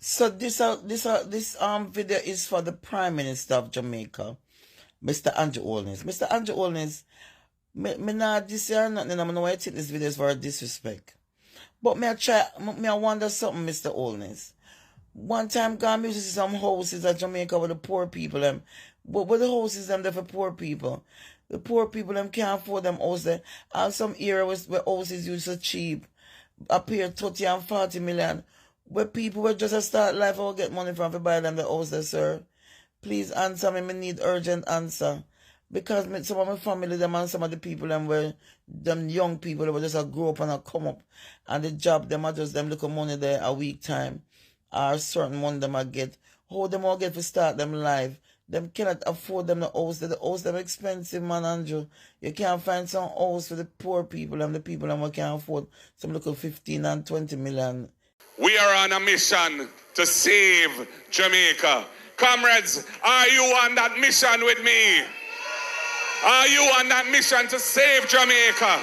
So this video is for the Prime Minister of Jamaica, Mr. Andrew Holness. Mr. Andrew Holness, me not this year nothing. I know why I take this video is for disrespect. But me I wonder something, Mr. Holness. One time gone me see some houses at Jamaica with the poor people them. But the houses them there for poor people. The poor people them can't afford them houses. And some areas where houses used so cheap. Appear 30 and 40 million. Where people will just start life or get money from to buy them the houses, sir. Please answer me. I need urgent answer. Because some of my family, them and some of the people, them were them young people, they will just grow up and come up. And the job, them are just them little money there a week time. Or certain money them I get. How them all get to start them life? Them cannot afford them the house. The house them expensive, man, Andrew. You can't find some house for the poor people and the people them who can't afford some little 15 and 20 million. We are on a mission to save Jamaica. Comrades, are you on that mission with me? Are you on that mission to save Jamaica?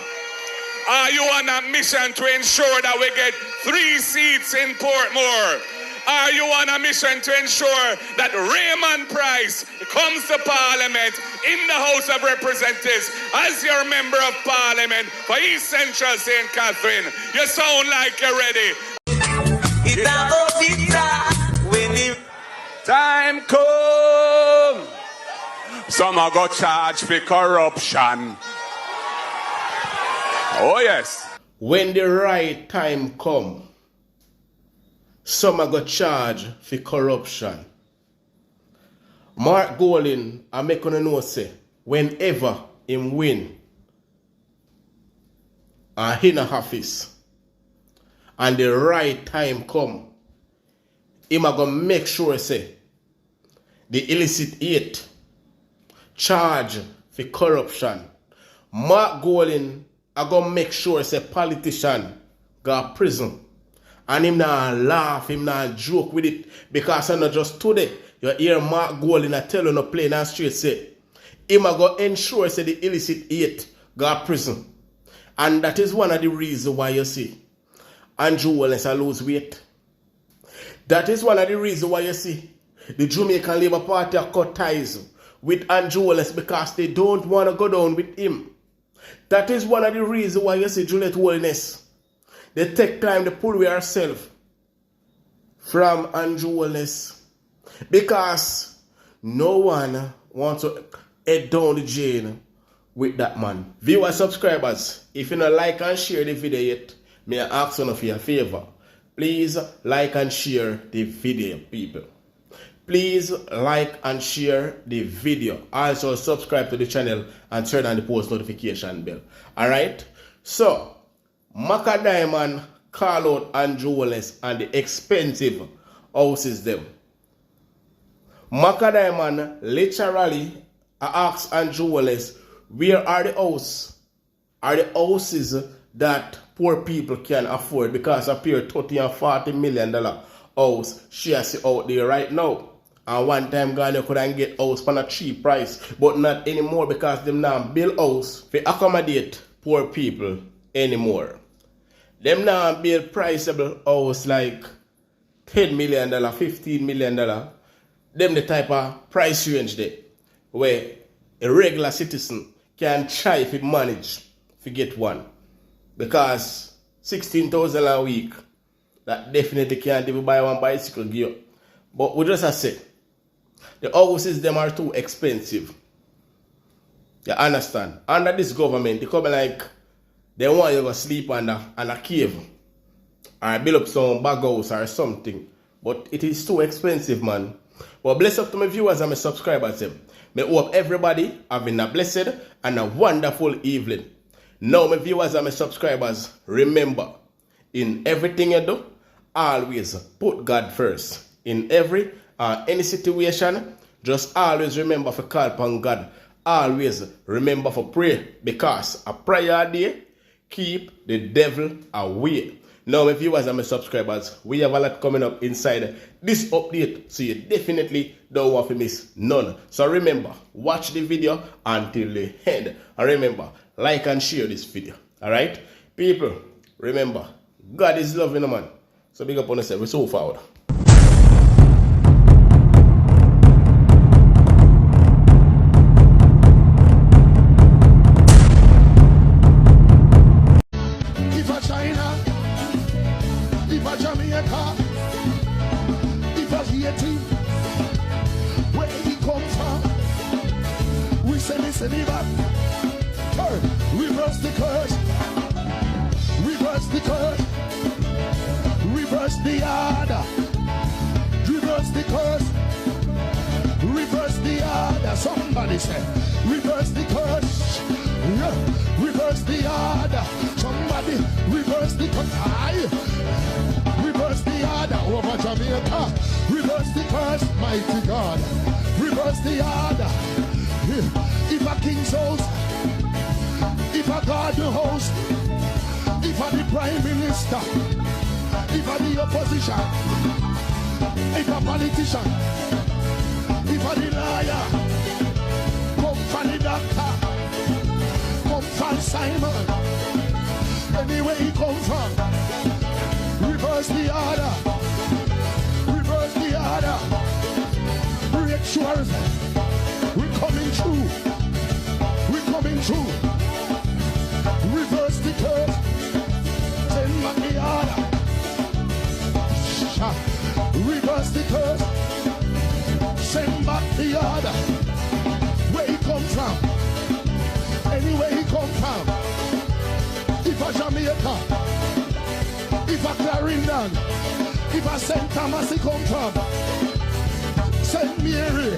Are you on that mission to ensure that we get 3 seats in Portmore? Are you on a mission to ensure that Raymond Price comes to Parliament in the House of Representatives as your Member of Parliament for East Central St. Catherine? You sound like you're ready. Time come. Some are got charged for corruption. Oh yes. When the right time come, some are got charged for corruption. Mark Golding, I make on know say, whenever him win in a office and the right time come, him are gonna make sure say the illicit aid charge for corruption. Mark Golding are gonna make sure say politician go prison. And him not laugh, him not joke with it. Because I know just today, you hear Mark Golding tell you no plain and straight say, him a go ensure say the illicit aid go prison. And that is one of the reasons why you see Andrew Holness lose weight. That is one of the reasons why you see the Jamaican Labour Party cut ties with Andrew Holness because they don't want to go down with him. That is one of the reasons why you see Juliet Holness, they take time to pull away herself from Andrew Holness because no one wants to head down the jail with that man. Viewers, subscribers, if you don't like and share the video yet, may I ask one of you a favor. Please like and share the video, people. Please like and share the video. Also subscribe to the channel and turn on the post notification bell. Alright? So, Maca Diamond call out Andrew Holness and the expensive houses them. Maca Diamond literally asked Andrew Holness, where are the houses? Are the houses that poor people can afford? Because appear $30 and $40 million house she has out there right now. And one time gone you couldn't get house for a cheap price, but not anymore because them now build house to accommodate poor people anymore. Them now build priceable house like $10 million, $15 million. Them the type of price range there where a regular citizen can try if it manage to get one. Because $16,000 a week, that definitely can't even buy one bicycle gear. But we just have to say, the houses them are too expensive. You understand? Under this government, they come like they want you to sleep on a cave or build up some bag house or something. But it is too expensive, man. But bless up to my viewers and my subscribers. May hope everybody having a blessed and a wonderful evening. Now, my viewers and my subscribers, remember, in everything you do, always put God first. In any situation, just always remember to call upon God. Always remember to pray, because a prayer day keep the devil away. Now, my viewers and my subscribers, we have a lot coming up inside this update, so you definitely don't want to miss none. So remember, watch the video until the end. And remember, like and share this video. Alright? People, remember, God is loving a man. So big up on yourself. We're so forward. waiting. Where he come from? We say listen him back. Reverse the curse. Reverse the curse. Reverse the order. Reverse the curse. Reverse the order. Somebody say, reverse the curse. Yeah. Reverse the order. Somebody reverse the curse. Reverse the order over Jamaica. Reverse the curse, mighty God. Reverse the order. If a king's house, if a garden host, if a the prime minister, if a the opposition, if a politician, if a the liar, come from the doctor, come from Simon, anywhere he come from, reverse the order, reverse the order, breakthroughs, we're coming through, we're coming through, reverse the curse, send back the order, reverse the curse, send back the order, where he come from, anywhere he come from, if a Jamaica, if a Clarendon, if a St. Thomas he come from, St. Mary,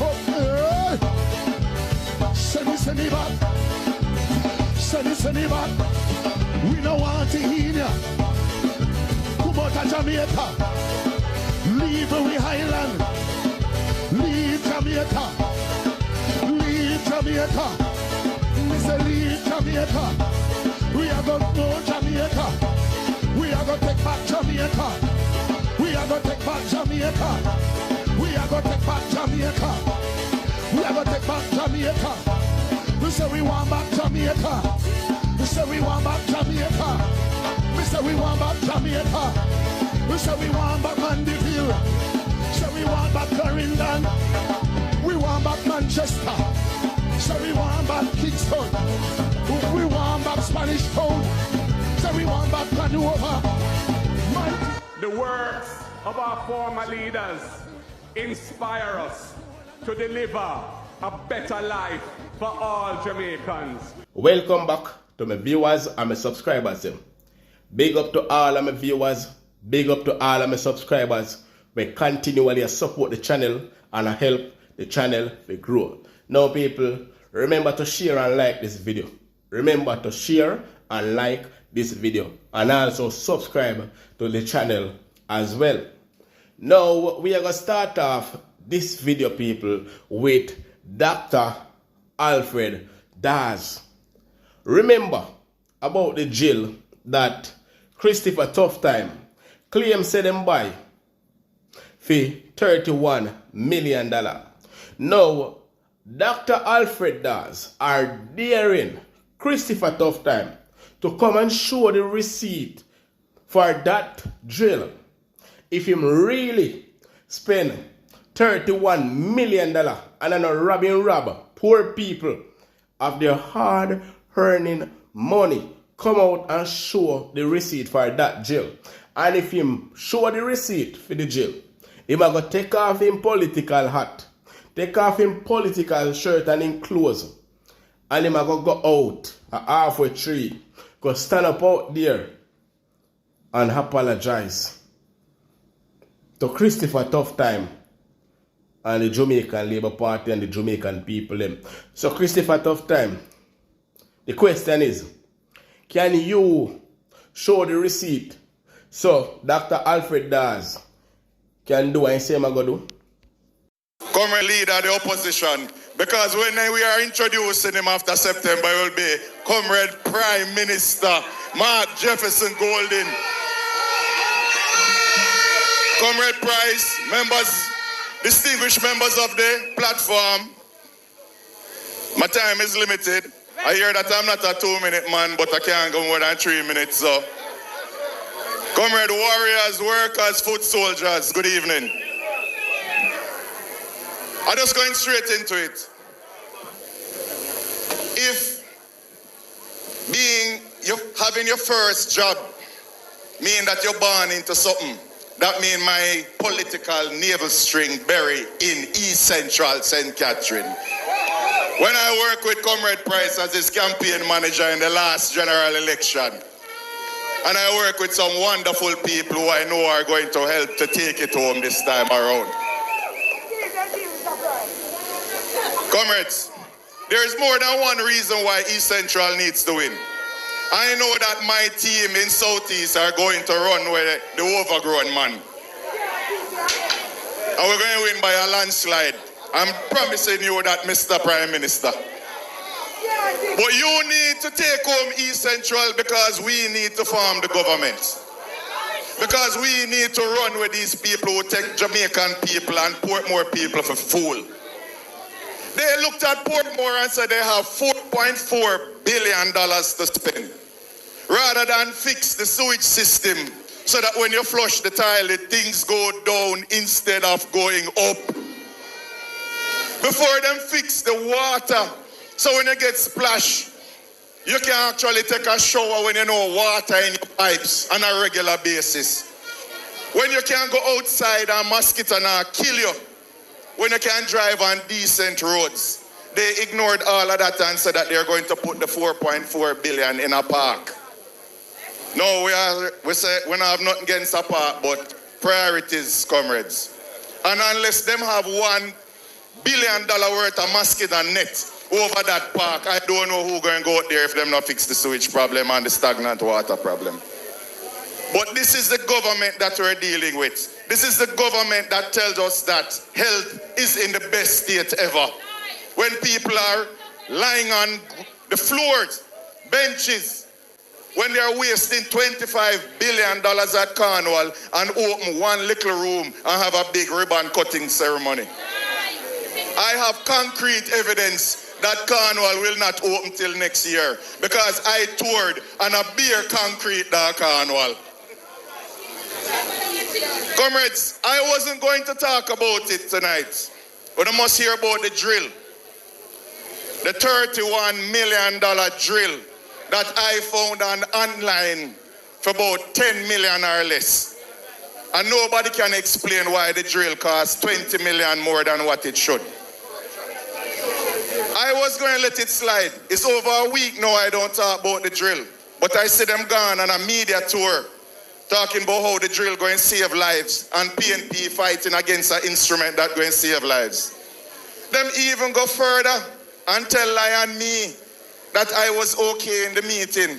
okay, send me back, send me back, we don't want to hear ya, come out of Jamaica, leave we Highland, leave Jamaica, leave Jamaica, we say leave Jamaica. We are going to go Jamaica. We are going to take back Jamaica. We are going to take back Jamaica. We are going to take back Jamaica. We are going to take back Jamaica. We say we want back Jamaica. We say we want back Jamaica. We say we want back Jamaica. We say we want back Mandeville. Say we want back Clarendon. We want back Manchester. Say we want back Kingston. We want back Spanish Town. So we want back Canova. The works of our former leaders inspire us to deliver a better life for all Jamaicans. Welcome back to my viewers and my subscribers. Big up to all of my viewers. Big up to all of my subscribers. We continually support the channel and help the channel to grow. Now people, remember to share and like this video. Remember to share and like this video and also subscribe to the channel as well. Now we are going to start off this video people with Dr. Alfred Dawes. Remember about the jail that Christopher Tufton claimed said them buy for $31 million. Now Dr. Alfred Dawes are daring Christopher Tufton to come and show the receipt for that drill. If him really spend $31 million and then rob poor people of their hard-earning money, come out and show the receipt for that jail. And if him show the receipt for the jail, he might go take off him political hat, take off him political shirt and him clothes, and him go out a halfway tree, go stand up out there and apologize to Christopher Tufton and the Jamaican Labour Party and the Jamaican people. So Christopher Tufton, the question is, can you show the receipt so Dr. Alfred Dawes can do what he say I'm going to do? Comrade leader of the opposition, because when we are introducing him after September, it will be Comrade Prime Minister Mark Jefferson Golden. Comrade Price, members, distinguished members of the platform, my time is limited. I hear that I'm not a 2-minute man, but I can't go more than 3 minutes. So, Comrade warriors, workers, foot soldiers, good evening. I'm just going straight into it. If having your first job mean that you're born into something, That means my political navel string buried in East Central St. Catherine. When I work with Comrade Price as his campaign manager in the last general election, and I work with some wonderful people who I know are going to help to take it home this time around. Comrades, there is more than one reason why East Central needs to win. I know that my team in Southeast are going to run with the overgrown man. And we're going to win by a landslide. I'm promising you that, Mr. Prime Minister. But you need to take home East Central because we need to form the government. Because we need to run with these people who take Jamaican people and Portmore people for fool. They looked at Portmore and said they have $4.4 billion to spend. Rather than fix the sewage system so that when you flush the toilet, things go down instead of going up. Before them fix the water, so when you get splashed, you can actually take a shower when you know water in your pipes on a regular basis. When you can go outside and mosquito not kill you. When you can drive on decent roads. They ignored all of that and said that they're going to put the $4.4 billion in a park. No, we say we don't have nothing against a park, but priorities, comrades. And unless them have $1 billion worth of mosquito net over that park, I don't know who's going to go out there if them not fix the sewage problem and the stagnant water problem. But this is the government that we're dealing with. This is the government that tells us that health is in the best state ever. When people are lying on the floors, benches, when they are wasting $25 billion at Carnival and open one little room and have a big ribbon cutting ceremony. I have concrete evidence that Carnival will not open till next year because I toured on a bare concrete dark Carnival. Comrades, I wasn't going to talk about it tonight, but I must hear about the drill. The $31 million drill that I found online for about $10 million or less. And nobody can explain why the drill costs $20 million more than what it should. I was going to let it slide. It's over a week now I don't talk about the drill. But I see them gone on a media tour talking about how the drill going to save lives and PNP fighting against an instrument that going to save lives. Them even go further and tell Lion me that I was okay in the meeting.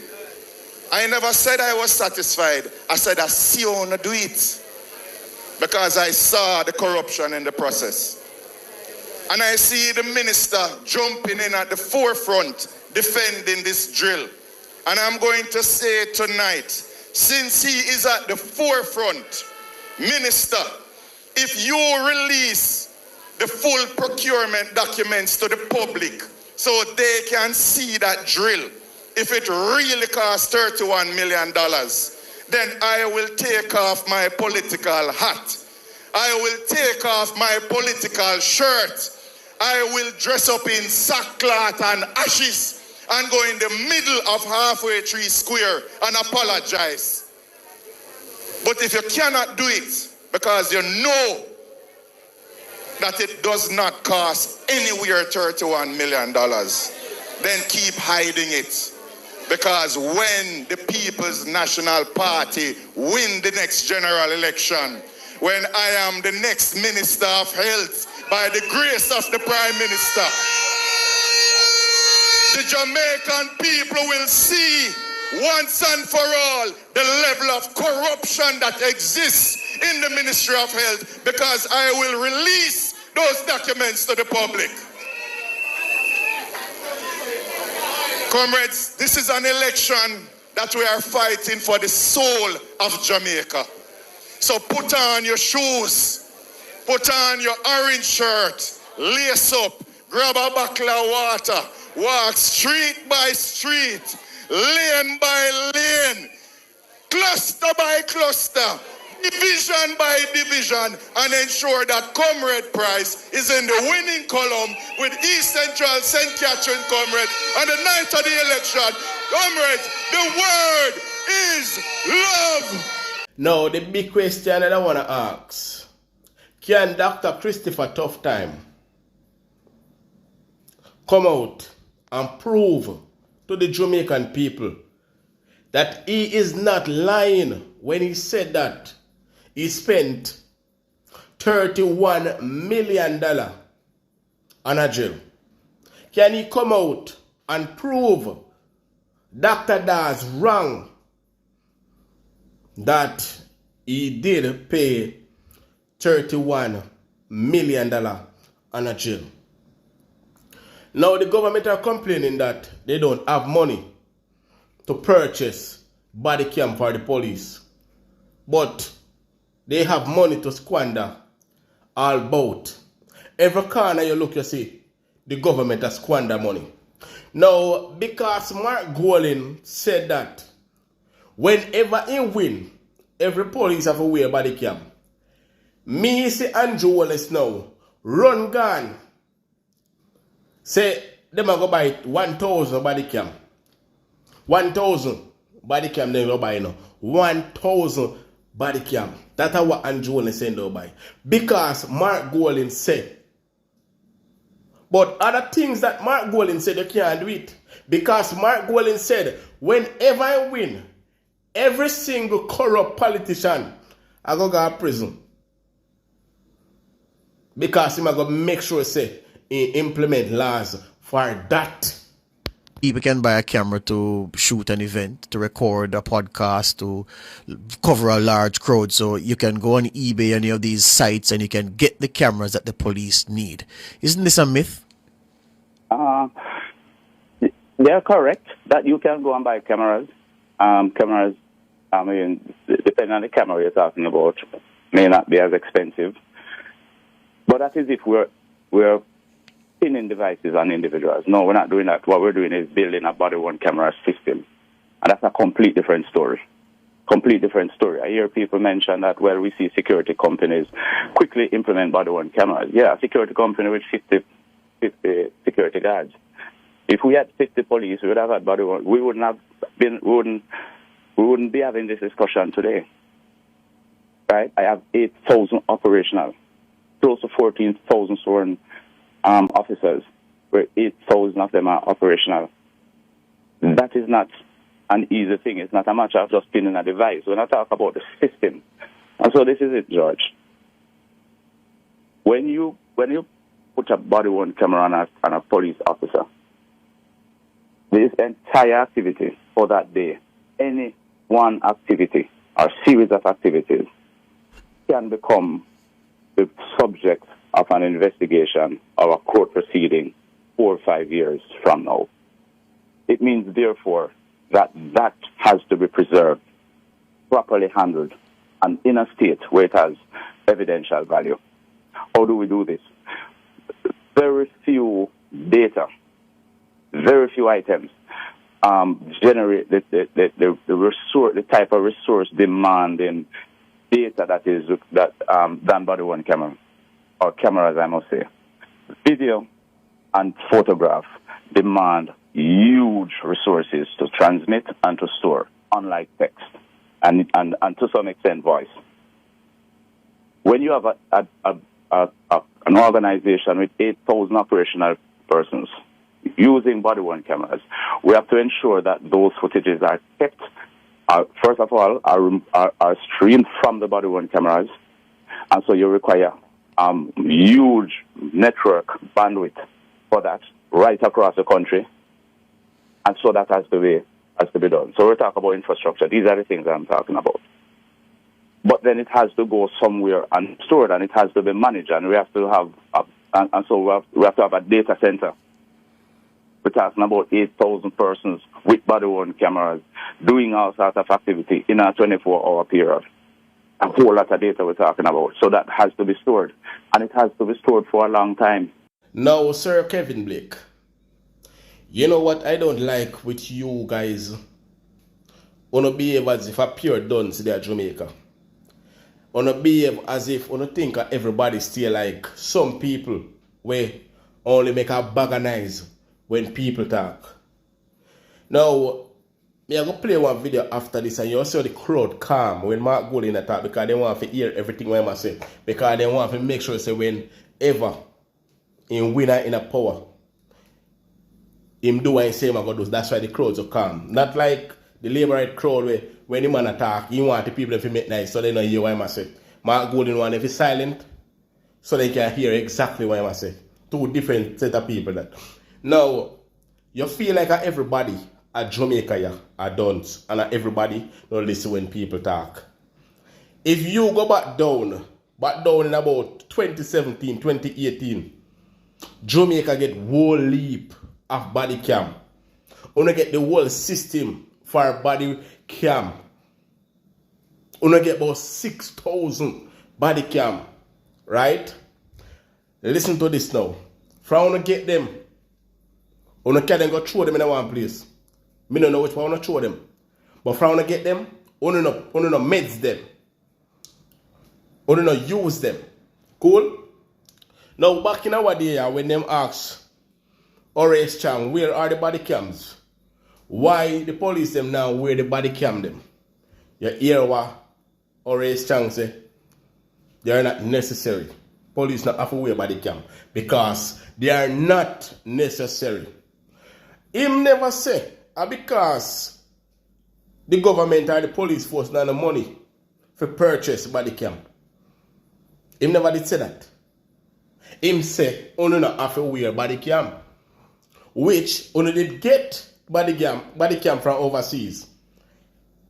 I never said I was satisfied. I said I see you wanna do it because I saw the corruption in the process. And I see the minister jumping in at the forefront defending this drill. And I'm going to say tonight, since he is at the forefront, Minister, if you release the full procurement documents to the public so they can see that drill, if it really costs $31 million, then I will take off my political hat. I will take off my political shirt. I will dress up in sackcloth and ashes and go in the middle of Halfway Tree Square and apologize. But if you cannot do it because you know that it does not cost anywhere $31 million, then keep hiding it. Because when the People's National Party win the next general election, when I am the next Minister of Health by the grace of the Prime Minister, the Jamaican people will see once and for all the level of corruption that exists in the Ministry of Health, because I will release those documents to the public. Comrades, this is an election that we are fighting for the soul of Jamaica. So put on your shoes, put on your orange shirt, lace up, grab a bottle of water, walk street by street, lane by lane, cluster by cluster, division by division, and ensure that Comrade Price is in the winning column with East Central St. Catherine Comrades on the night of the election. Comrades, the word is love. Now, the big question that I want to ask, can Dr. Christopher Tufton come out and prove to the Jamaican people that he is not lying when he said that he spent $31 million on a jail? Can he come out and prove Dr. Daz wrong that he did pay $31 million on a jail? Now the government are complaining that they don't have money to purchase body cam for the police, but they have money to squander all about. Every corner you look, you see the government has squander money. Now, because Mark Golding said that whenever he win, every police have to wear body cam. Me see Andrew Holness now run gun. Say them a go buy 1,000 body cam. 1,000 body cam they go buy now. 1,000 body cam. That's what Andrew Holness saying they buy. Because Mark Golding said. But other things that Mark Golding said you can't do it. Because Mark Golding said, whenever I win, every single corrupt politician I go to prison. Because he go make sure say he implement laws for that. People can buy a camera to shoot an event, to record a podcast, to cover a large crowd. So you can go on eBay, any of these sites, and you can get the cameras that the police need. Isn't this a myth? They're correct that you can go and buy cameras. Cameras, I mean, depending on the camera you're talking about, may not be as expensive. But that is if we're pinning devices on individuals. No, we're not doing that. What we're doing is building a body-worn camera system. And that's a complete different story. Complete different story. I hear people mention that, well, we see security companies quickly implement body-worn cameras. Yeah, a security company with 50 security guards. If we had 50 police, we would have had body-worn. We wouldn't be having this discussion today. Right? I have 8,000 operational, close to 14,000 sworn officers, where 8,000 of them are operational. That is not an easy thing. It's not a matter of just pinning a device. We're not talking about the system. And so this is it, George. When you put a body-worn camera on a police officer, this entire activity for that day, any one activity or series of activities, can become the subject of an investigation or a court proceeding 4 or 5 years from now. It means, therefore, that has to be preserved, properly handled, and in a state where it has evidential value. How do we do this? Very few data, very few items generate the type of resource demanding data that done by the one camera, or cameras, I must say. Video and photograph demand huge resources to transmit and to store, unlike text and to some extent voice. When you have an organization with 8,000 operational persons using body-worn cameras, we have to ensure that those footages are kept, first of all, are streamed from the body-worn cameras, and so you require huge network bandwidth for that right across the country, and so that has to be done. So we're talking about infrastructure. These are the things I'm talking about. But then it has to go somewhere and stored, and it has to be managed, and we have to have, we have to have a data center. We're talking about 8,000 persons with body-worn cameras doing all sorts of activity in a 24-hour period. A whole lot of data we're talking about. So that has to be stored, and it has to be stored for a long time. Now, Sir Kevin Blake, you know what I don't like with you guys? Wanna behave as if a pure dunce there at Jamaica. Wanna behave as if wanna think that everybody still like some people where only make a bag of noise when people talk. Now, Me I go play one video after this and you see the crowd calm when Mark Golding attack because they want to hear everything what I say. Because they want to make sure say whenever in winner in a power, him do what he say him go do. That's why the crowds are calm. Not like the Labour right crowd where when the man attack, he want the people to make nice so they know hear what I say. Mark Golding want to be silent so they can hear exactly what I say. Two different set of people that. Now, you feel like everybody at Jamaica are done and everybody don't listen when people talk. If you go back down in about 2017, 2018, Jamaica get whole leap of body cam. Una get the whole system for body cam. Una get about 6,000 body cam. Right? Listen to this now. From una get them, una can go throw them in one place. Me don't know which one to show them. But from to get them, only no meds them. Only no use them. Cool? Now back in our day when them ask Horace Chang, where are the body cams? Why the police them now where the body cam them? You hear what Horace Chang say? They are not necessary. Police not have to wear body cam because they are not necessary. Him never say because the government or the police force not the money for purchase body cam. Him never did say that. Him say only not have to wear body cam, which only did get body cam from overseas.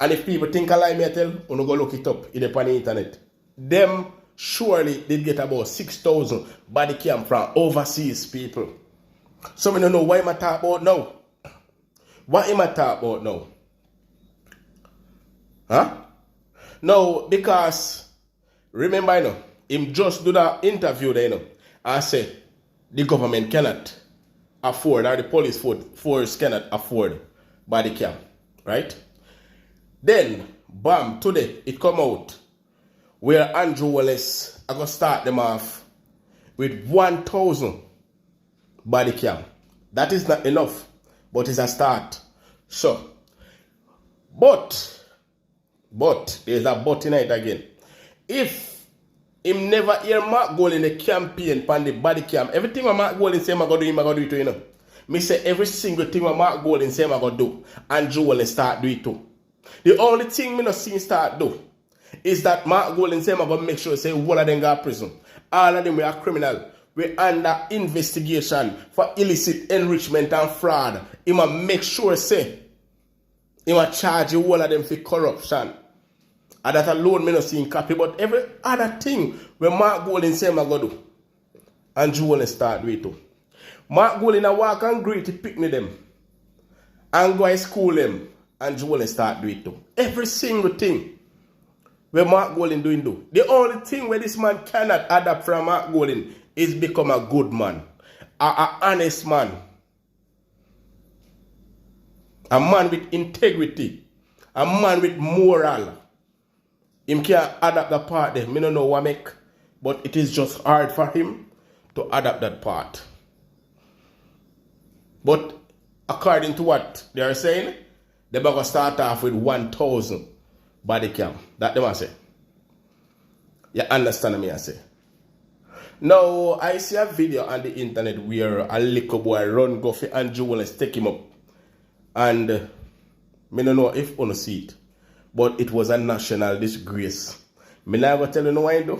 And if people think I lie, me tell, only go look it up in the internet. Them surely did get about 6,000 body cam from overseas people. So we don't know why I talk about now. What am I talk about now? Huh? No, because remember, you know, him just do that interview there, you know, and say the government cannot afford, or the police force cannot afford body cam, right? Then, bam, today it come out where Andrew Wallace I gonna start them off with 1,000 body cam. That is not enough, but it's a start. So, but there's a but in it again. If him never hear Mark Golding the campaign pan the body cam, everything what Mark Golding say I'm gonna do, him gonna do it too, you know. Me say every single thing what Mark Golding say I'm gonna do, Andrew Wallace start do it too. The only thing me not see start do is that Mark Golding say I'm gonna make sure say all of them go to prison. All of them we are criminal. We under investigation for illicit enrichment and fraud. He must make sure say he must charge you all of them for corruption. And that alone me not seeing copy, but every other thing where Mark Golding say I'm gonna do, Andrew Wallace start with too. Mark Golding a walk and greet to picnic them and go to school them, Andrew Wallace start doing too. Every single thing where Mark Golding doing do. The only thing where this man cannot adapt from Mark Golding is become a good man, a honest man, a man with integrity, a man with moral. Him can't adapt that part there. Me don't know what make, but it is just hard for him to adapt that part. But according to what they are saying, they're going to start off with 1,000 body cam. That they want to say. You understand me I say? Now, I see a video on the internet where a little boy run go for Andrew Wallace take him up. And me don't know if you see it. But it was a national disgrace. Me not going to tell you no what I do.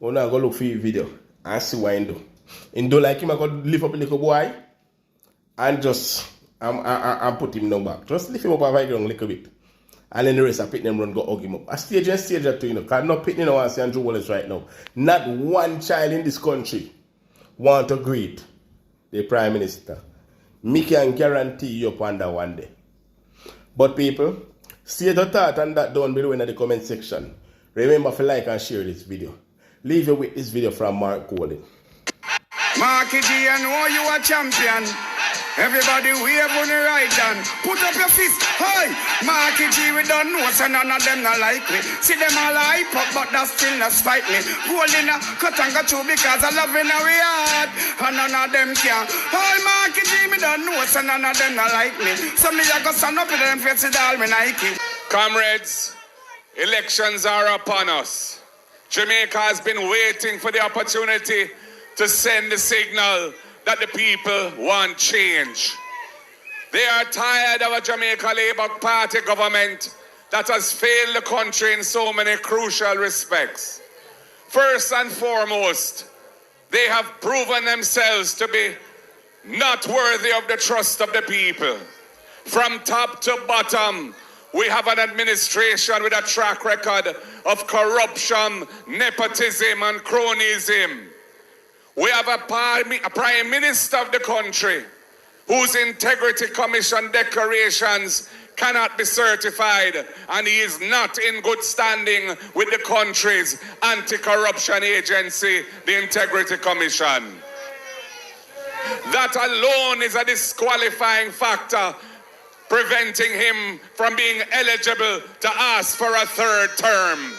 I'm going to look for your video and see what I do. And do like him, I'm going to lift up a little boy and just and put him down back. Just lift him up a little bit. And then the rest of them run go hug him up. A stage that too, you know. Because no pitting no one see Andrew Wallace right now. Not one child in this country want to greet the Prime Minister. Me can guarantee you upon that one day. But people, stay your thought on that down below in the comment section. Remember to like and share this video. Leave you with this video from Mark Golding. Marky G, I know you a champion. Everybody wave on the right hand. Put up your fist. Hey, Marky G, we don't know, so none of them not like me. See them all hype up, but that still not spite me. Gold in a cut and go through because I love in a we heart. And none of them can. Hey, Marky G, me don't know, so none of them not like me. So me I go stand up with them face with all me Nike. Comrades, elections are upon us. Jamaica has been waiting for the opportunity to send the signal that the people want change. They are tired of a Jamaica Labour Party government that has failed the country in so many crucial respects. First and foremost, they have proven themselves to be not worthy of the trust of the people. From top to bottom, we have an administration with a track record of corruption, nepotism, and cronyism. We have a prime minister of the country whose integrity commission declarations cannot be certified, and he is not in good standing with the country's anti-corruption agency, the Integrity Commission. That alone is a disqualifying factor, preventing him from being eligible to ask for a third term.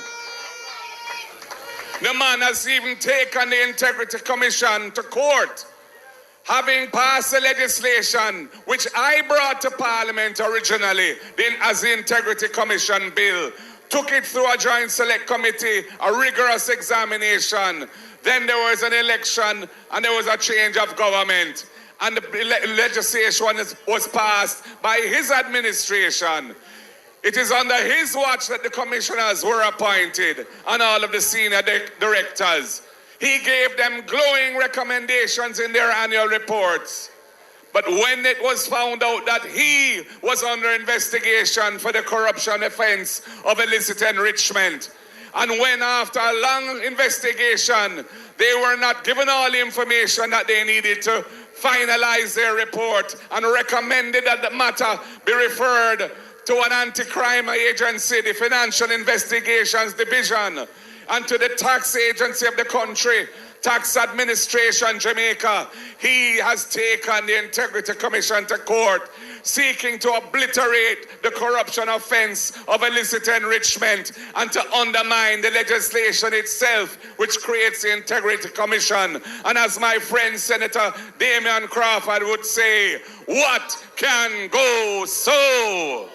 The man has even taken the Integrity Commission to court, having passed the legislation which I brought to Parliament originally as the Integrity Commission bill, took it through a joint select committee, a rigorous examination. Then there was an election and there was a change of government. And the legislation was passed by his administration. It is under his watch that the commissioners were appointed and all of the senior directors. He gave them glowing recommendations in their annual reports. But when it was found out that he was under investigation for the corruption offense of illicit enrichment, and when after a long investigation, they were not given all the information that they needed to finalize their report and recommended that the matter be referred to an anti-crime agency, the Financial Investigations Division, and to the tax agency of the country, Tax Administration Jamaica. He has taken the Integrity Commission to court, seeking to obliterate the corruption offense of illicit enrichment and to undermine the legislation itself, which creates the Integrity Commission. And as my friend Senator Damian Crawford would say, what can go so?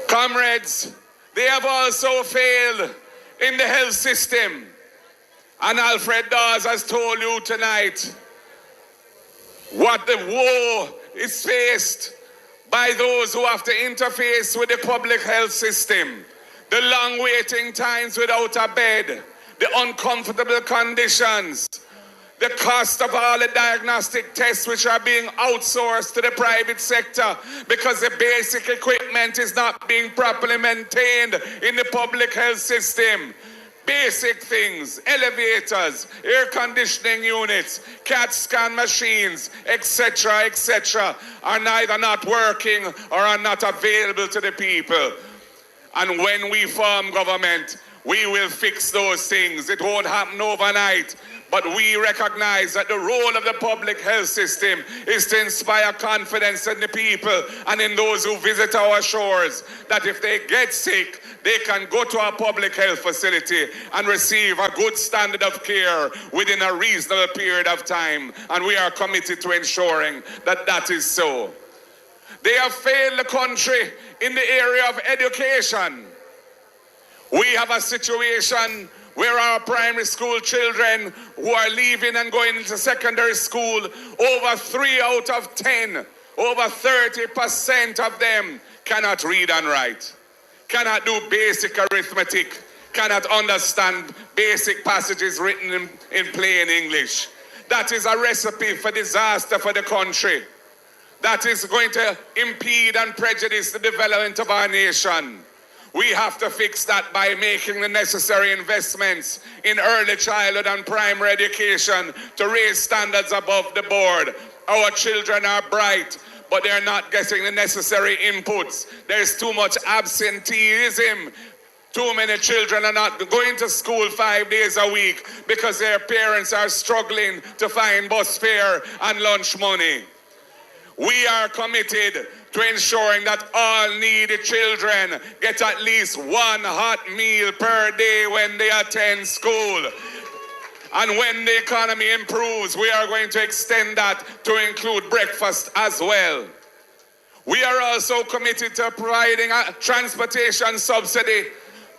Comrades, they have also failed in the health system. And Alfred Dawes has told you tonight what the woe is faced by those who have to interface with the public health system. The long waiting times without a bed, the uncomfortable conditions, the cost of all the diagnostic tests which are being outsourced to the private sector because the basic equipment is not being properly maintained in the public health system. Basic things, elevators, air conditioning units, CAT scan machines, etc., are neither not working or are not available to the people. And when we form government, we will fix those things. It won't happen overnight. But we recognize that the role of the public health system is to inspire confidence in the people and in those who visit our shores, that if they get sick, they can go to a public health facility and receive a good standard of care within a reasonable period of time. And we are committed to ensuring that that is so. They have failed the country in the area of education. We have a situation where our primary school children who are leaving and going into secondary school, over 3 out of 10, over 30% of them cannot read and write, cannot do basic arithmetic, cannot understand basic passages written in plain English. That is a recipe for disaster for the country. That is going to impede and prejudice the development of our nation. We have to fix that by making the necessary investments in early childhood and primary education to raise standards above the board. Our children are bright, but they're not getting the necessary inputs. There's too much absenteeism Too many children are not going to school 5 days a week because their parents are struggling to find bus fare and lunch money. We are committed to ensuring that all needy children get at least one hot meal per day when they attend school. And when the economy improves, we are going to extend that to include breakfast as well. We are also committed to providing a transportation subsidy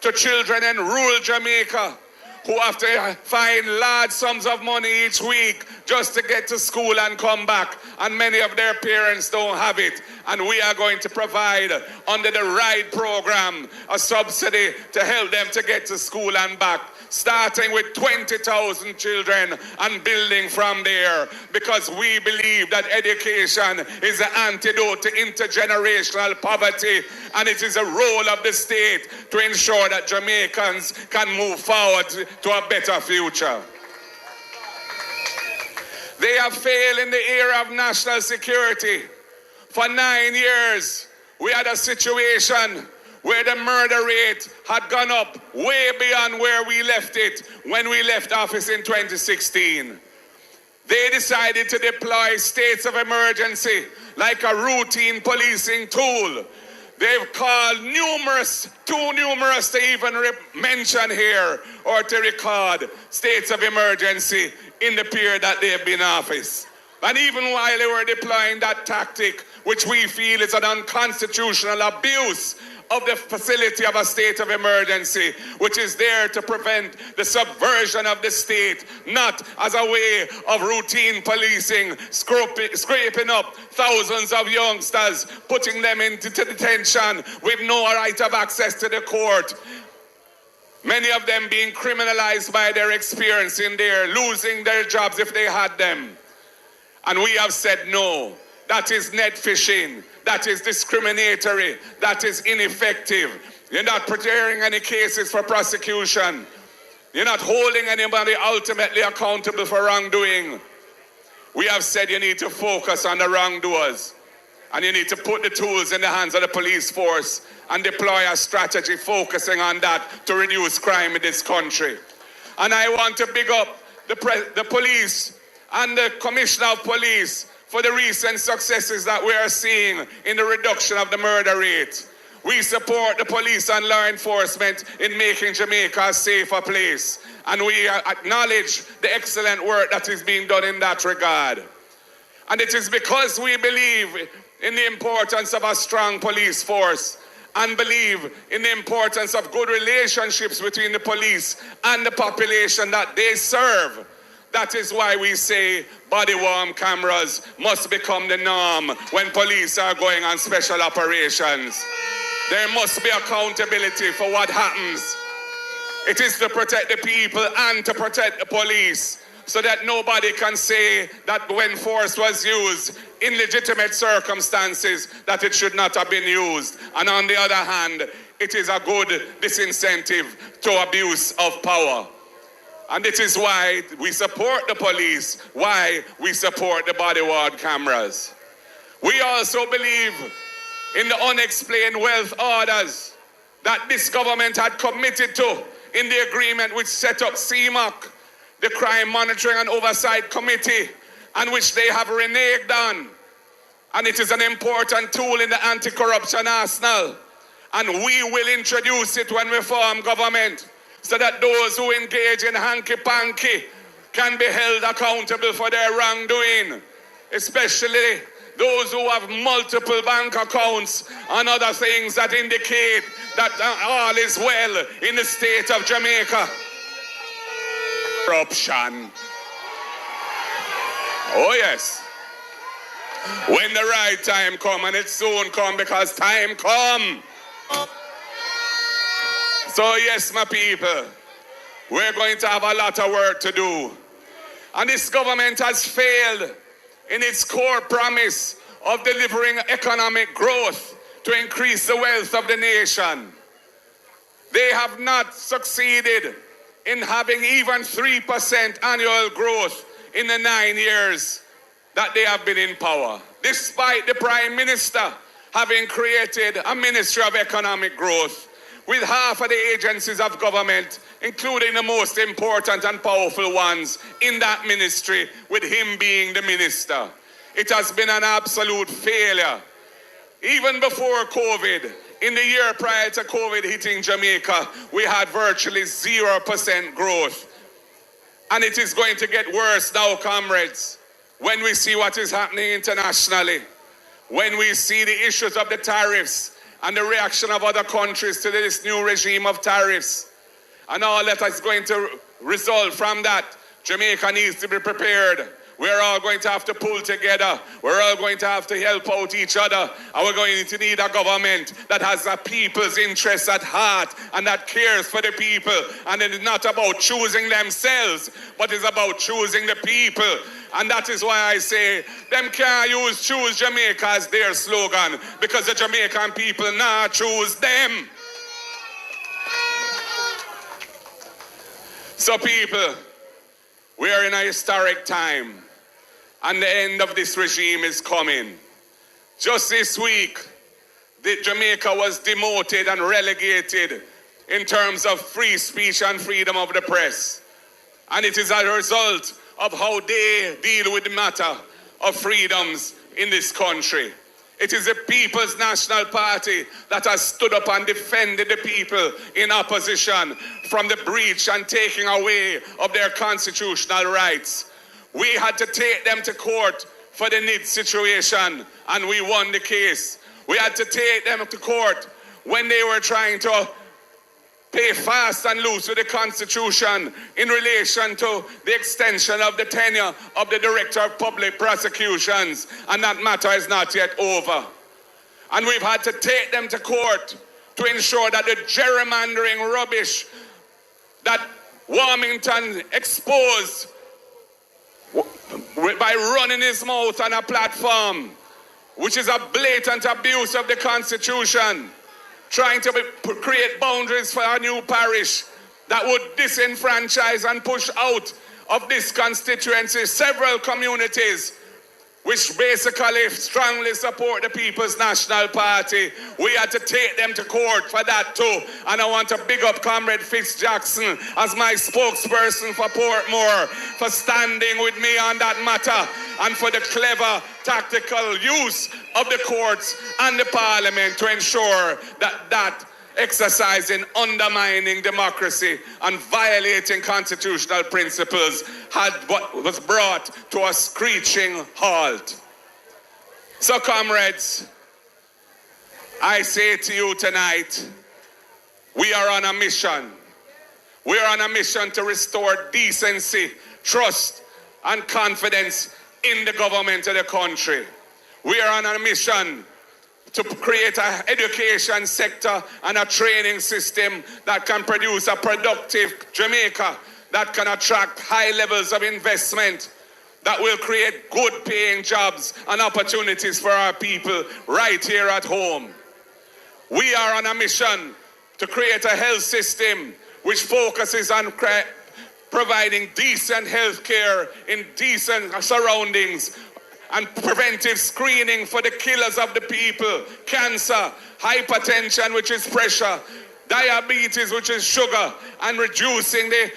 to children in rural Jamaica who have to find large sums of money each week just to get to school and come back. And many of their parents don't have it. And we are going to provide, under the RIDE program, a subsidy to help them to get to school and back, starting with 20,000 children and building from there, because we believe that education is the antidote to intergenerational poverty, and it is a role of the state to ensure that Jamaicans can move forward to a better future. They have failed in the era of national security. For 9 years, we had a situation where the murder rate had gone up way beyond where we left it when we left office in 2016. They decided to deploy states of emergency like a routine policing tool. They've called numerous, too numerous to even mention here or to record, states of emergency in the period that they've been in office. And even while they were deploying that tactic, which we feel is an unconstitutional abuse of the facility of a state of emergency, which is there to prevent the subversion of the state, not as a way of routine policing, scraping up thousands of youngsters, putting them into detention with no right of access to the court. Many of them being criminalized by their experience in there, losing their jobs if they had them. And we have said no. That is net fishing. That is discriminatory. That is ineffective. You're not preparing any cases for prosecution. You're not holding anybody ultimately accountable for wrongdoing. We have said you need to focus on the wrongdoers. And you need to put the tools in the hands of the police force and deploy a strategy focusing on that to reduce crime in this country. And I want to big up the police and the Commissioner of Police for the recent successes that we are seeing in the reduction of the murder rate. We support the police and law enforcement in making Jamaica a safer place. And we acknowledge the excellent work that is being done in that regard. And it is because we believe in the importance of a strong police force and believe in the importance of good relationships between the police and the population that they serve. That is why we say body-worn cameras must become the norm when police are going on special operations. There must be accountability for what happens. It is to protect the people and to protect the police, so that nobody can say that when force was used in legitimate circumstances that it should not have been used. And on the other hand, it is a good disincentive to abuse of power. And it is why we support the police, why we support the body-worn cameras. We also believe in the unexplained wealth orders that this government had committed to in the agreement which set up CMOC, the Crime Monitoring and Oversight Committee, and which they have reneged on. And it is an important tool in the anti-corruption arsenal. And we will introduce it when we form government, so that those who engage in hanky-panky can be held accountable for their wrongdoing, especially those who have multiple bank accounts and other things that indicate that all is well in the state of Jamaica. Corruption. Oh yes. When the right time come, and it soon come, because time come. So yes, my people, we're going to have a lot of work to do. And this government has failed in its core promise of delivering economic growth to increase the wealth of the nation. They have not succeeded in having even 3% annual growth in the 9 years that they have been in power, despite the Prime Minister having created a Ministry of Economic Growth, with half of the agencies of government, including the most important and powerful ones in that ministry, with him being the minister. It has been an absolute failure. Even before COVID, in the year prior to COVID hitting Jamaica, we had virtually 0% growth. And it is going to get worse now, comrades, when we see what is happening internationally, when we see the issues of the tariffs and the reaction of other countries to this new regime of tariffs, and all that is going to result from that. Jamaica needs to be prepared. We're all going to have to pull together. We're all going to have to help out each other. And we're going to need a government that has the people's interests at heart and that cares for the people. And it is not about choosing themselves, but it's about choosing the people. And that is why I say, them can't choose Jamaica as their slogan, because the Jamaican people now choose them. So people, we are in a historic time, and the end of this regime is coming. Just this week, Jamaica was demoted and relegated in terms of free speech and freedom of the press. And it is a result of how they deal with the matter of freedoms in this country. It is the People's National Party that has stood up and defended the people in opposition from the breach and taking away of their constitutional rights. We had to take them to court for the NID situation, and we won the case. We had to take them to court when they were trying to pay fast and loose with the Constitution in relation to the extension of the tenure of the Director of Public Prosecutions, and that matter is not yet over. And we've had to take them to court to ensure that the gerrymandering rubbish that Warmington exposed by running his mouth on a platform, which is a blatant abuse of the Constitution, trying to create boundaries for a new parish that would disenfranchise and push out of this constituency several communities which basically strongly support the People's National Party. We had to take them to court for that too. And I want to big up Comrade Fitz Jackson as my spokesperson for Portmore for standing with me on that matter and for the clever tactical use of the courts and the Parliament to ensure that exercise in undermining democracy and violating constitutional principles was brought to a screeching halt. So, comrades, I say to you tonight, we are on a mission. We are on a mission to restore decency, trust, and confidence in the government of the country. We are on a mission to create an education sector and a training system that can produce a productive Jamaica that can attract high levels of investment, that will create good paying jobs and opportunities for our people right here at home. We are on a mission to create a health system which focuses on providing decent health care in decent surroundings, and preventive screening for the killers of the people: cancer, hypertension, which is pressure, diabetes, which is sugar, and reducing the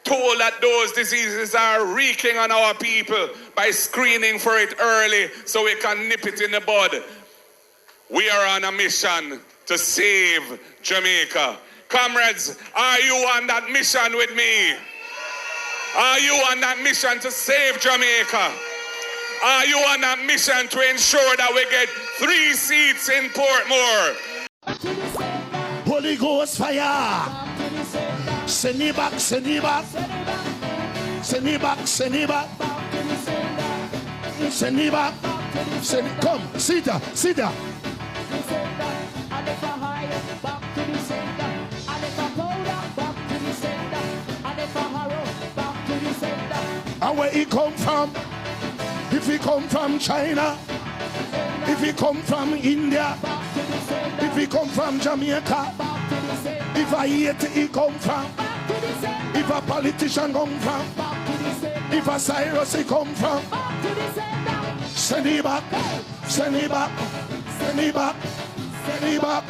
toll that those diseases are wreaking on our people by screening for it early so we can nip it in the bud. We are on a mission to save Jamaica. Comrades, are you on that mission with me? Are you on that mission to save Jamaica? Are you on that mission to ensure that we get 3 seats in Portmore? Holy Ghost fire. Send it back, send it back. Send it back, send it back. Send it back. Send it. Come, sit down, sit down. And where he come from? If he come from China, if he come from India, if he come from Jamaica, if a Haiti he come from, if a politician come from, if a Cyrus he come from, send it back, send it back, send it back, send it back,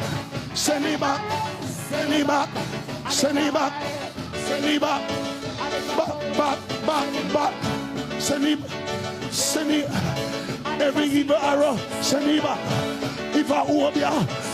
Send it back. Send it back. Send it back. Send it back. Back. Send it. Send it. Every evil arrow. Send it back. If I owe you,